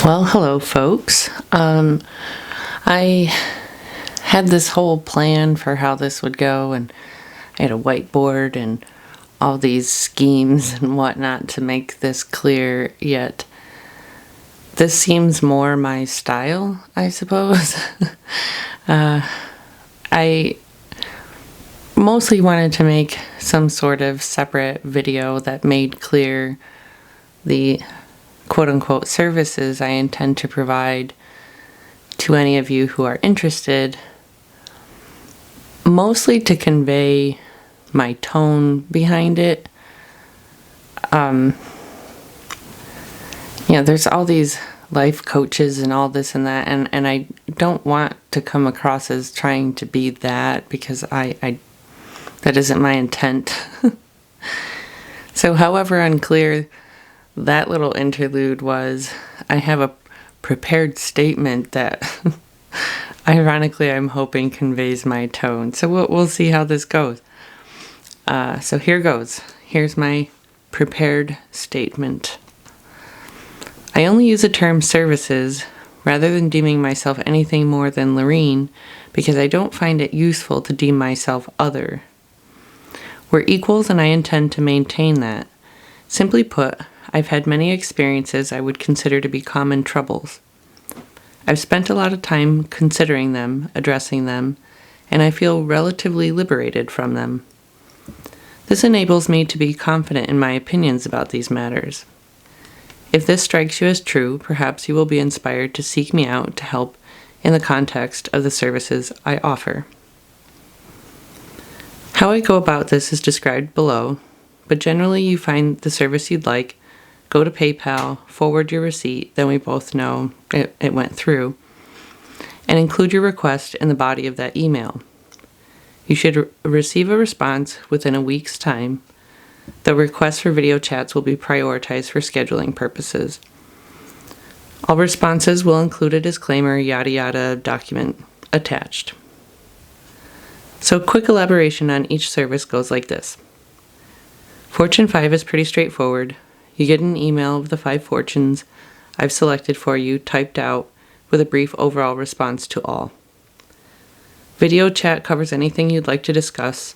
Well, hello, folks. I had this whole plan for how this would go, and I had a whiteboard and all these schemes and whatnot to make this clear, yet this seems more my style, I suppose. I mostly wanted to make some sort of separate video that made clear the quote-unquote services I intend to provide to any of you who are interested, mostly to convey my tone behind it. There's all these life coaches and all this and that, and I don't want to come across as trying to be that, because I that isn't my intent. So however unclear that little interlude was, I have a prepared statement that ironically I'm hoping conveys my tone. So we'll see how this goes. So here goes. Here's my prepared statement. I only use the term services rather than deeming myself anything more than Lorene because I don't find it useful to deem myself other. We're equals and I intend to maintain that. Simply put, I've had many experiences I would consider to be common troubles. I've spent a lot of time considering them, addressing them, and I feel relatively liberated from them. This enables me to be confident in my opinions about these matters. If this strikes you as true, perhaps you will be inspired to seek me out to help in the context of the services I offer. How I go about this is described below, but generally you find the service you'd like, go to PayPal, forward your receipt, then we both know it went through, and include your request in the body of that email. You should receive a response within a week's time. The requests for video chats will be prioritized for scheduling purposes. All responses will include a disclaimer, yada yada document attached. So quick elaboration on each service goes like this. Fortune 5 is pretty straightforward. You get an email of the 5 fortunes I've selected for you typed out with a brief overall response to all. Video chat covers anything you'd like to discuss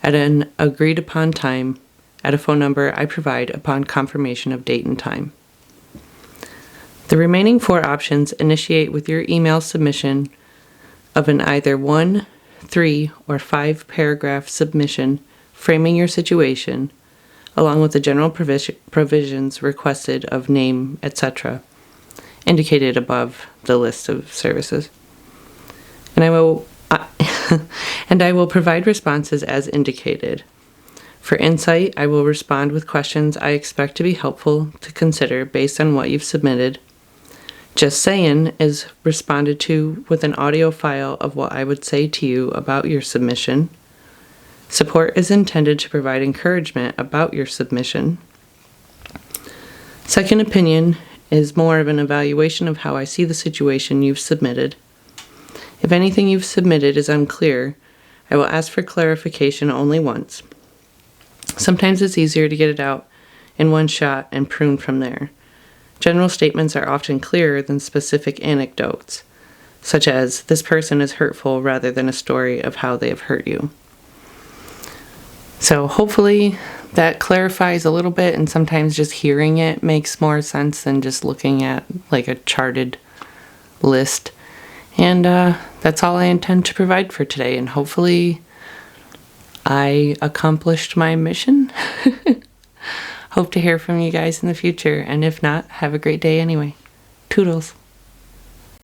at an agreed upon time at a phone number I provide upon confirmation of date and time. The remaining 4 options initiate with your email submission of an either 1, 3, or 5 paragraph submission framing your situation, along with the general provisions requested of name, etc., indicated above the list of services. And I will provide responses as indicated. For insight, I will respond with questions I expect to be helpful to consider based on what you've submitted. Jusayin is responded to with an audio file of what I would say to you about your submission. Support is intended to provide encouragement about your submission. Second opinion is more of an evaluation of how I see the situation you've submitted. If anything you've submitted is unclear, I will ask for clarification only once. Sometimes it's easier to get it out in one shot and prune from there. General statements are often clearer than specific anecdotes, such as, this person is hurtful rather than a story of how they have hurt you. So hopefully that clarifies a little bit, and sometimes just hearing it makes more sense than just looking at like a charted list. And that's all I intend to provide for today, and hopefully I accomplished my mission. Hope to hear from you guys in the future, and if not, have a great day anyway. Toodles.